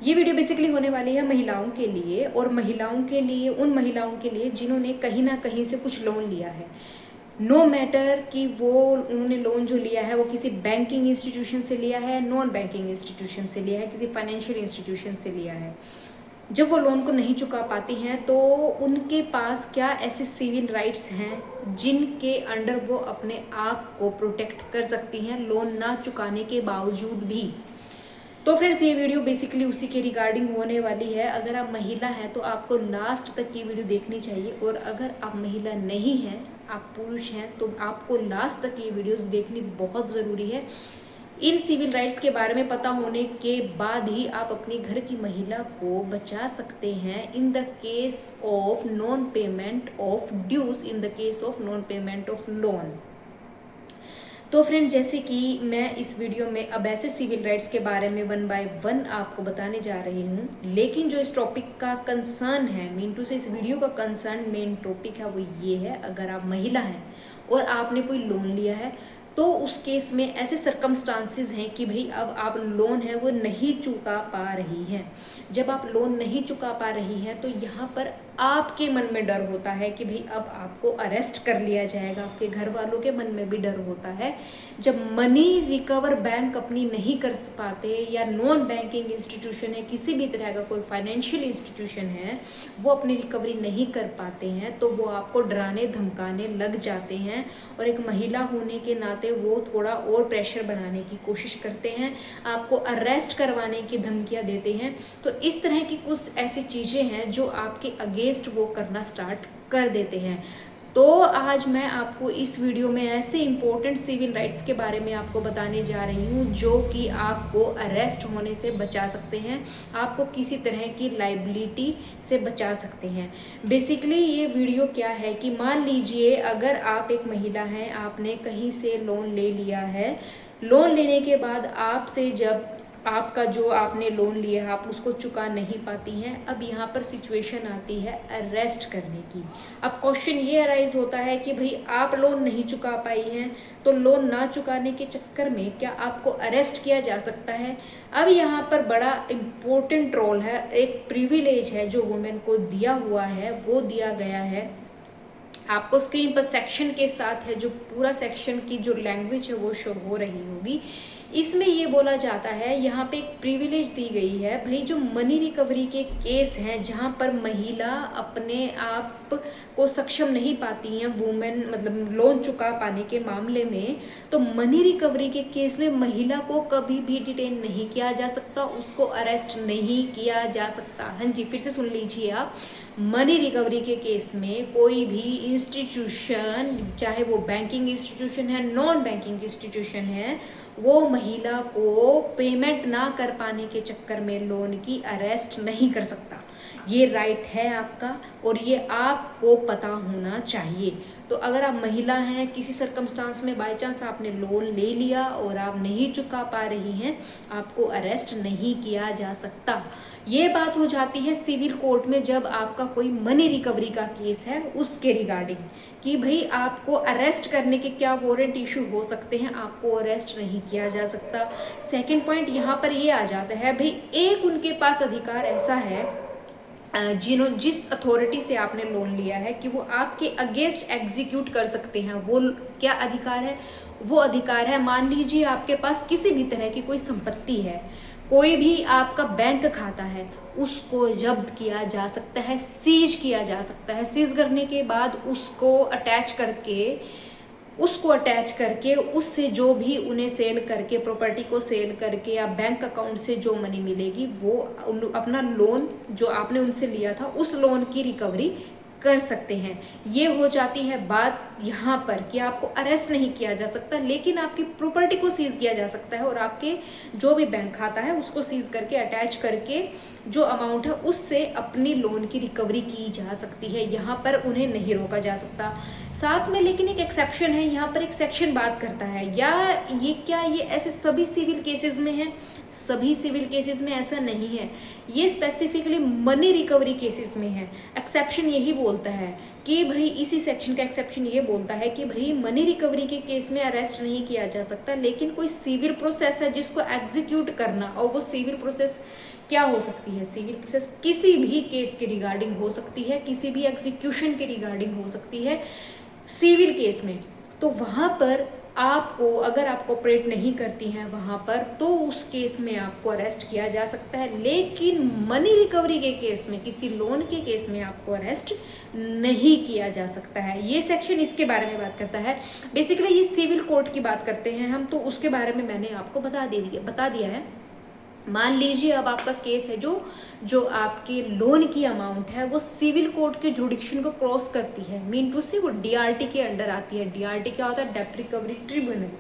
ये video basically होने वाली है महिलाओं के लिए, और महिलाओं के लिए, उन महिलाओं के लिए जिन्होंने कहीं ना कहीं से कुछ लोन लिया है। नो मैटर कि वो उन्होंने लोन जो लिया है वो किसी बैंकिंग इंस्टीट्यूशन से लिया है, नॉन बैंकिंग इंस्टीट्यूशन से लिया है, किसी फाइनेंशियल इंस्टीट्यूशन से लिया है। जब वो लोन को नहीं चुका पाती हैं तो उनके पास क्या ऐसे सिविल राइट्स हैं जिनके अंडर वो अपने आप को प्रोटेक्ट कर सकती हैं लोन ना चुकाने के बावजूद भी। तो फ्रेंड्स, ये वीडियो बेसिकली उसी के रिगार्डिंग होने वाली है। अगर आप महिला हैं तो आपको लास्ट तक ये वीडियो देखनी चाहिए, और अगर आप महिला नहीं हैं, आप पुरुष हैं, तो आपको लास्ट तक ये वीडियोस देखनी बहुत ज़रूरी है। इन सिविल राइट्स के बारे में पता होने के बाद ही आप अपनी घर की महिला को बचा सकते हैं in the case of non payment of dues, in the case of non payment of loan. तो फ्रेंड, जैसे कि मैं इस वीडियो में अब ऐसे सिविल राइट्स के बारे में वन बाय वन आपको बताने जा रही हूँ, लेकिन जो इस टॉपिक का कंसर्न है, मीन टू से इस वीडियो का कंसर्न मेन टॉपिक है वो ये है, अगर आप महिला हैं और आपने कोई लोन लिया है तो उस केस में ऐसे सर्कमस्टांसिस हैं कि भाई अब आप लोन है वो नहीं चुका पा रही हैं। जब आप लोन नहीं चुका पा रही हैं तो यहाँ पर आपके मन में डर होता है कि भाई अब आपको अरेस्ट कर लिया जाएगा, आपके घर वालों के मन में भी डर होता है। जब मनी रिकवर बैंक अपनी नहीं कर पाते, या नॉन बैंकिंग इंस्टीट्यूशन है, किसी भी तरह का कोई फाइनेंशियल इंस्टीट्यूशन है, वो अपनी रिकवरी नहीं कर पाते हैं, तो वो आपको डराने धमकाने लग जाते हैं, और एक महिला होने के नाते वो थोड़ा और प्रेशर बनाने की कोशिश करते हैं, आपको अरेस्ट करवाने की धमकियां देते हैं। तो इस तरह की कुछ ऐसी चीज़ें हैं जो आपके अगेंस्ट वो करना स्टार्ट कर देते हैं। तो आज मैं आपको इस वीडियो में ऐसे इंपॉर्टेंट सिविल राइट्स के बारे में आपको बताने जा रही हूँ जो कि आपको अरेस्ट होने से बचा सकते हैं, आपको किसी तरह की लाइबिलिटी से बचा सकते हैं। बेसिकली ये वीडियो क्या है कि मान लीजिए अगर आप एक महिला हैं, आपने कहीं से लोन ले लिया है, लोन लेने के बाद आपसे जब आपका जो आपने लोन लिया है आप उसको चुका नहीं पाती हैं, अब यहाँ पर सिचुएशन आती है अरेस्ट करने की। अब क्वेश्चन ये अराइज होता है कि भाई आप लोन नहीं चुका पाई हैं, तो लोन ना चुकाने के चक्कर में क्या आपको अरेस्ट किया जा सकता है? अब यहाँ पर बड़ा इम्पोर्टेंट रोल है, एक प्रिविलेज है जो वुमेन को दिया हुआ है, वो दिया गया है। आपको स्क्रीन पर सेक्शन के साथ है, जो पूरा सेक्शन की जो लैंग्वेज है वो शो हो रही होगी। इसमें ये बोला जाता है, यहाँ पे एक प्रिविलेज दी गई है भाई, जो मनी रिकवरी के केस हैं जहाँ पर महिला अपने आप को सक्षम नहीं पाती हैं, वुमेन मतलब लोन चुका पाने के मामले में, तो मनी रिकवरी के केस में महिला को कभी भी डिटेन नहीं किया जा सकता, उसको अरेस्ट नहीं किया जा सकता। हाँ जी, फिर से सुन लीजिए आप, मनी रिकवरी के केस में कोई भी इंस्टीट्यूशन, चाहे वो बैंकिंग इंस्टीट्यूशन है, नॉन बैंकिंग इंस्टीट्यूशन है, वो महिला को पेमेंट ना कर पाने के चक्कर में लोन की अरेस्ट नहीं कर सकता। ये राइट है आपका, और ये आपको पता होना चाहिए। तो अगर आप महिला हैं, किसी सर्कमस्टांस में बाय चांस आपने लोन ले लिया और आप नहीं चुका पा रही हैं, आपको अरेस्ट नहीं किया जा सकता। ये बात हो जाती है सिविल कोर्ट में जब आपका कोई मनी रिकवरी का केस है उसके रिगार्डिंग, कि भाई आपको अरेस्ट करने के क्या वारंट इशू हो सकते हैं, आपको अरेस्ट नहीं किया जा सकता। सेकंड पॉइंट यहाँ पर ये आ जाता है, भाई एक उनके पास अधिकार ऐसा है जिस अथॉरिटी से आपने लोन लिया है कि वो आपके अगेंस्ट एग्जीक्यूट कर सकते हैं। वो क्या अधिकार है? वो अधिकार है, मान लीजिए आपके पास किसी भी तरह की कोई संपत्ति है, कोई भी आपका बैंक खाता है, उसको जब्त किया जा सकता है, सीज किया जा सकता है। सीज करने के बाद उसको अटैच करके उससे जो भी उन्हें सेल करके, प्रॉपर्टी को सेल करके या बैंक अकाउंट से जो मनी मिलेगी वो अपना लोन जो आपने उनसे लिया था उस लोन की रिकवरी कर सकते हैं। ये हो जाती है बात यहाँ पर कि आपको अरेस्ट नहीं किया जा सकता, लेकिन आपकी प्रॉपर्टी को सीज किया जा सकता है और आपके जो भी बैंक खाता है उसको सीज करके अटैच करके जो अमाउंट है उससे अपनी लोन की रिकवरी की जा सकती है। यहाँ पर उन्हें नहीं रोका जा सकता। साथ में लेकिन एक एक्सेप्शन है, यहाँ पर एक सेक्शन बात करता है, या ये ऐसे सभी सिविल केसेस में है? सभी सिविल केसेस में ऐसा नहीं है, ये स्पेसिफिकली मनी रिकवरी केसेस में है। एक्सेप्शन यही बोलता है कि भाई, इसी सेक्शन का एक्सेप्शन ये बोलता है कि भाई मनी रिकवरी के केस में अरेस्ट नहीं किया जा सकता, लेकिन कोई सिविल प्रोसेस है जिसको एग्जीक्यूट करना, और वो सिविल प्रोसेस क्या हो सकती है, सिविल प्रोसेस किसी भी केस के रिगार्डिंग हो सकती है, किसी भी एग्जीक्यूशन के रिगार्डिंग हो सकती है सिविल केस में। तो वहाँ पर आपको, अगर आप कोऑपरेट नहीं करती हैं वहाँ पर, तो उस केस में आपको अरेस्ट किया जा सकता है। लेकिन मनी रिकवरी के केस में, किसी लोन के केस में आपको अरेस्ट नहीं किया जा सकता है। ये सेक्शन इसके बारे में बात करता है। बेसिकली ये सिविल कोर्ट की बात करते हैं हम, तो उसके बारे में मैंने आपको बता दिया है। मान लीजिए अब आपका केस है, जो आपके लोन की अमाउंट है वो सिविल कोर्ट के जुडिक्शन को क्रॉस करती है, मीन टू से वो डीआरटी के अंडर आती है। डीआरटी क्या होता है? डेब्ट रिकवरी ट्रिब्यूनल।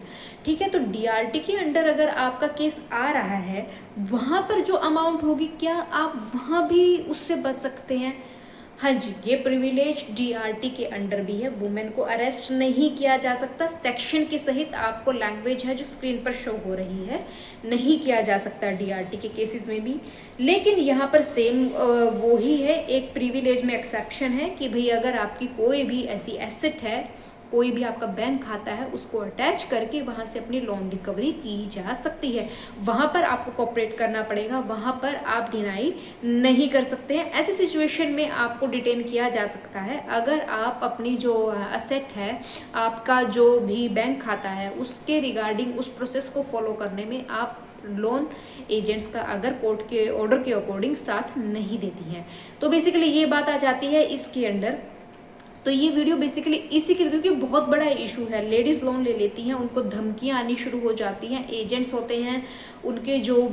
ठीक है, तो डीआरटी के अंडर अगर आपका केस आ रहा है, वहाँ पर जो अमाउंट होगी, क्या आप वहाँ भी उससे बच सकते हैं? हाँ जी, ये प्रिविलेज डीआरटी के अंडर भी है। वुमेन को अरेस्ट नहीं किया जा सकता, सेक्शन के सहित आपको लैंग्वेज है जो स्क्रीन पर शो हो रही है, नहीं किया जा सकता डीआरटी के केसेस में भी। लेकिन यहाँ पर सेम वो ही है, एक प्रिविलेज में एक्सेप्शन है कि भाई अगर आपकी कोई भी ऐसी एसेट है, कोई भी आपका बैंक खाता है, उसको अटैच करके वहाँ से अपनी लोन रिकवरी की जा सकती है। वहाँ पर आपको कोऑपरेट करना पड़ेगा, वहाँ पर आप डिनाई नहीं कर सकते हैं। ऐसी सिचुएशन में आपको डिटेन किया जा सकता है अगर आप अपनी जो असेट है, आपका जो भी बैंक खाता है, उसके रिगार्डिंग उस प्रोसेस को फॉलो करने में आप लोन एजेंट्स का अगर कोर्ट के ऑर्डर के अकॉर्डिंग साथ नहीं देती हैं। तो बेसिकली ये बात आ जाती है इसके अंडर। तो ये वीडियो बेसिकली इसी के लिए, क्योंकि बहुत बड़ा इशू है। लेडीज़ लोन ले लेती हैं, उनको धमकियां आनी शुरू हो जाती हैं। एजेंट्स होते हैं, उनके जो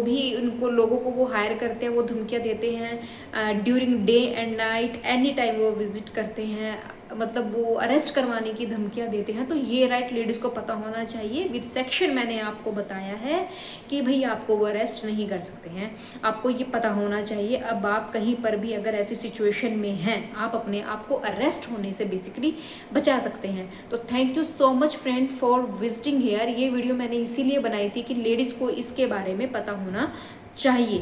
भी उनको लोगों को वो हायर करते हैं, वो धमकियां देते हैं during day and night, any time वो विजिट करते हैं, मतलब वो अरेस्ट करवाने की धमकियां देते हैं। तो ये राइट लेडीज़ को पता होना चाहिए। विद सेक्शन मैंने आपको बताया है कि भाई आपको वो अरेस्ट नहीं कर सकते हैं, आपको ये पता होना चाहिए। अब आप कहीं पर भी अगर ऐसी सिचुएशन में हैं, आप अपने आप को अरेस्ट होने से बेसिकली बचा सकते हैं। तो thank you so much friend for visiting here. ये वीडियो मैंने इसीलिए बनाई थी कि लेडीज़ को इसके बारे में पता होना चाहिए।